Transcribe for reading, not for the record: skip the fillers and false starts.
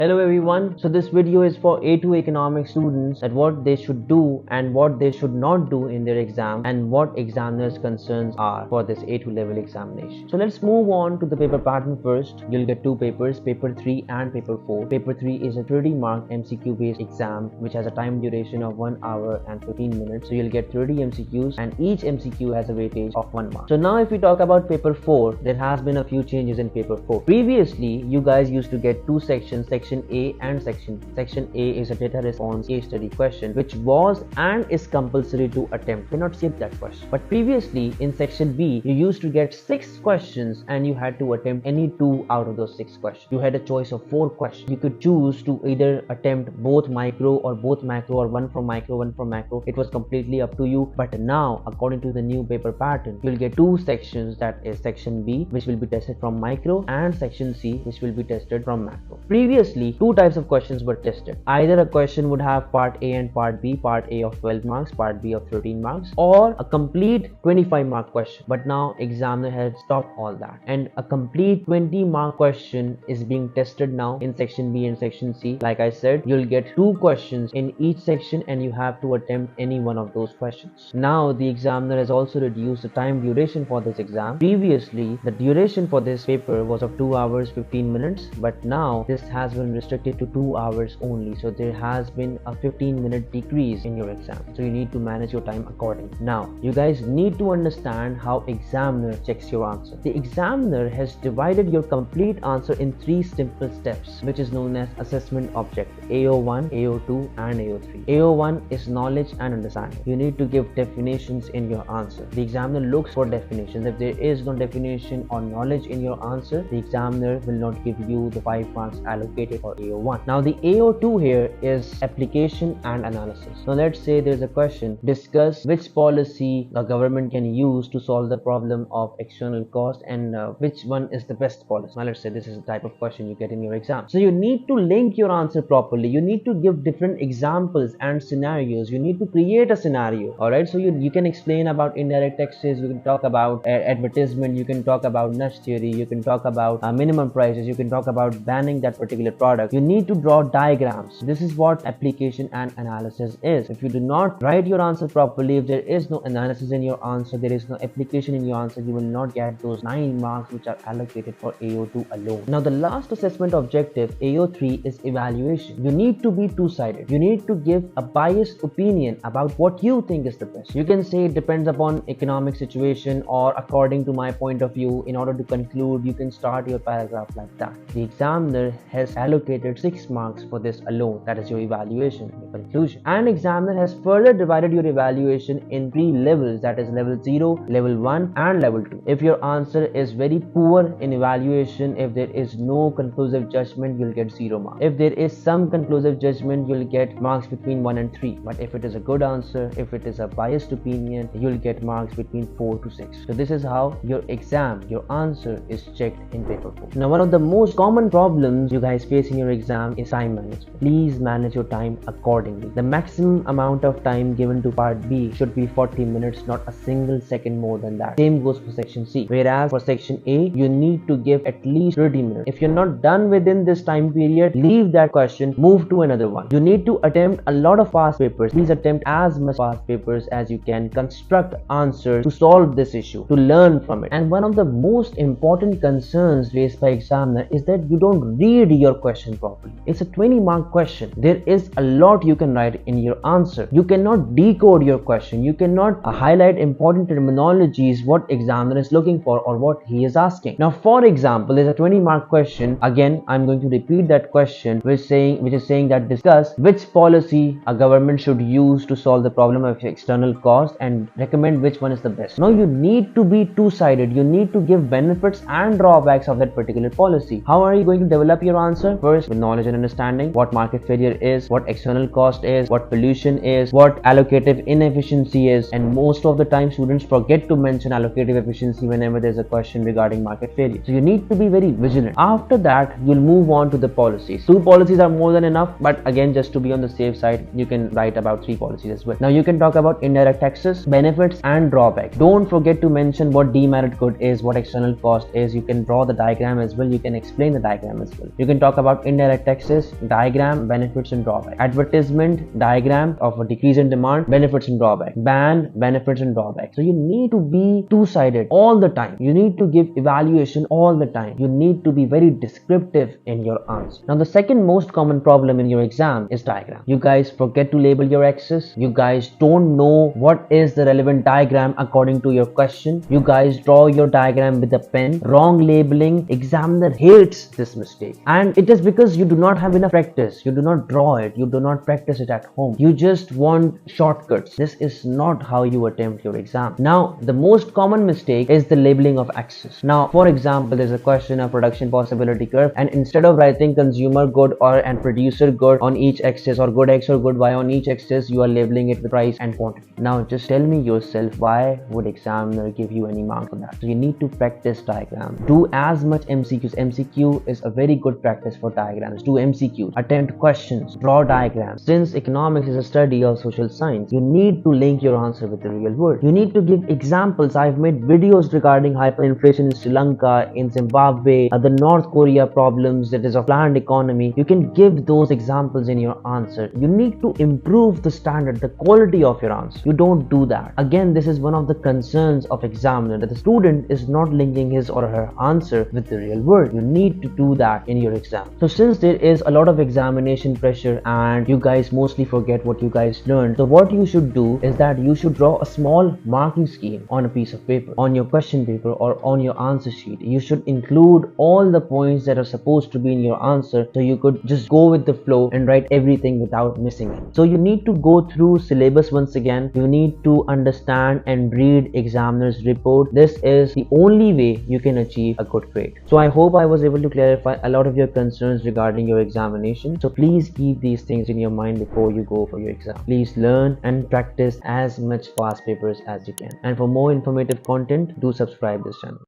Hello everyone. So this video is for A2 economics students that what they should do and what they should not do in their exam and what examiners concerns are for this A2 level examination. So let's move on to the paper pattern first. You'll get two papers, paper 3 and paper 4. Paper 3 is a 30 mark MCQ based exam which has a time duration of 1 hour and 15 minutes. So you'll get 30 MCQs and each MCQ has a weightage of 1 mark. So now if we talk about paper 4, there has been a few changes in paper 4. Previously, you guys used to get two sections, section A and section A is a data response case study question which was and is compulsory to attempt. You cannot skip that question. But previously in section B, you used to get 6 questions and you had to attempt any 2 out of those 6 questions. You had a choice of 4 questions. You could choose to either attempt both micro or both macro or one from micro, one from macro. It was completely up to you. But now, according to the new paper pattern, you'll get 2 sections, that is section B which will be tested from micro and section C which will be tested from macro. Previously, 2 types of questions were tested. Either a question would have part A and part B, part A of 12 marks, part B of 13 marks, or a complete 25 mark question. But now examiner has stopped all that and a complete 20 mark question is being tested now in section B and section C. Like I said, you'll get 2 questions in each section and you have to attempt any one of those questions. Now the examiner has also reduced the time duration for this exam. Previously, the duration for this paper was of 2 hours 15 minutes, but now this has been restricted to 2 hours only. So there has been a 15-minute decrease in your exam. So you need to manage your time accordingly. Now, you guys need to understand how examiner checks your answer. The examiner has divided your complete answer in 3 simple steps, which is known as assessment objective: AO1, AO2 and AO3. AO1 is knowledge and understanding. You need to give definitions in your answer. The examiner looks for definitions. If there is no definition or knowledge in your answer, the examiner will not give you the 5 marks allocated for AO1. Now the AO2 here is application and analysis. Now let's say there's a question: discuss which policy a government can use to solve the problem of external cost and which one is the best policy. Now let's say this is the type of question you get in your exam. So you need to link your answer properly. You need to give different examples and scenarios. You need to create a scenario. Alright, so you can explain about indirect taxes, you can talk about advertisement, you can talk about Nash theory, you can talk about minimum prices, you can talk about banning that particular product. You need to draw diagrams. This is what application and analysis is. If you do not write your answer properly, if there is no analysis in your answer, there is no application in your answer, you will not get those 9 marks which are allocated for AO2 alone. Now the last assessment objective, AO3, is evaluation. You need to be two-sided. You need to give a biased opinion about what you think is the best. You can say it depends upon economic situation, or according to my point of view. In order to conclude, you can start your paragraph like that. The examiner has allocated 6 marks for this alone. That is your evaluation, your conclusion. And examiner has further divided your evaluation in 3 levels, that is level 0, level 1 and level 2. If your answer is very poor in evaluation, if there is no conclusive judgment, you'll get 0 marks. If there is some conclusive judgment, you'll get marks between 1 and 3. But if it is a good answer, if it is a biased opinion, you'll get marks between 4 to 6. So this is how your exam, your answer is checked in paper 4. Now one of the most common problems you guys face in your exam is time management. Please manage your time accordingly. The maximum amount of time given to part B should be 40 minutes, not a single second more than that. Same goes for section C. Whereas for section A, you need to give at least 30 minutes. If you're not done within this time period, leave that question, move to another one. You need to attempt a lot of past papers. Please attempt as much past papers as you can. Construct answers to solve this issue, to learn from it. And one of the most important concerns raised by examiner is that you don't read your question properly. It's a 20 mark question. There is a lot you can write in your answer. You cannot decode your question. You cannot highlight important terminologies, what examiner is looking for or what he is asking. Now for example, there's a 20 mark question. Again, I'm going to repeat that question which is saying that discuss which policy a government should use to solve the problem of external cost and recommend which one is the best. Now you need to be two-sided. You need to give benefits and drawbacks of that particular policy. How are you going to develop your answer? First, with knowledge and understanding, what market failure is, what external cost is, what pollution is, what allocative inefficiency is, and most of the time students forget to mention allocative efficiency whenever there's a question regarding market failure. So you need to be very vigilant. After that, you'll move on to the policies. 2 policies are more than enough, but again, just to be on the safe side, you can write about 3 policies as well. Now you can talk about indirect taxes, benefits and drawbacks. Don't forget to mention what demerit good is, what external cost is. You can draw the diagram as well. You can explain the diagram as well. You can talk about about indirect taxes, diagram, benefits and drawback. Advertisement, diagram of a decrease in demand, benefits and drawback. Ban, benefits and drawback. So you need to be two-sided all the time. You need to give evaluation all the time. You need to be very descriptive in your answer. Now the second most common problem in your exam is diagram. You guys forget to label your axis. You guys don't know what is the relevant diagram according to your question. You guys draw your diagram with a pen. Wrong labeling. Examiner hates this mistake, and it is because you do not have enough practice. You do not draw it. You do not practice it at home. You just want shortcuts. This is not how you attempt your exam. Now the most common mistake is the labeling of axis. Now for example, there's a question of production possibility curve, and instead of writing consumer good and producer good on each axis, or good X or good Y on each axis, you are labeling it with price and quantity. Now just tell me yourself, why would examiner give you any mark for that? So you need to practice diagram. Do as much MCQs. MCQ is a very good practice for diagrams. Do MCQs, attempt questions, draw diagrams. Since economics is a study of social science, you need to link your answer with the real world. You need to give examples. I've made videos regarding hyperinflation in Sri Lanka, in Zimbabwe, the North Korea problems that is of planned economy. You can give those examples in your answer. You need to improve the standard, the quality of your answer. You don't do that. Again, this is one of the concerns of examiner, that the student is not linking his or her answer with the real world. You need to do that in your exam. So since there is a lot of examination pressure and you guys mostly forget what you guys learned, so what you should do is that you should draw a small marking scheme on a piece of paper, on your question paper or on your answer sheet. You should include all the points that are supposed to be in your answer, so you could just go with the flow and write everything without missing it. So you need to go through syllabus once again. You need to understand and read examiner's report. This is the only way you can achieve a good grade. So I hope I was able to clarify a lot of your concerns regarding your examination. So please keep these things in your mind before you go for your exam. Please learn and practice as much past papers as you can. And for more informative content, do subscribe this channel.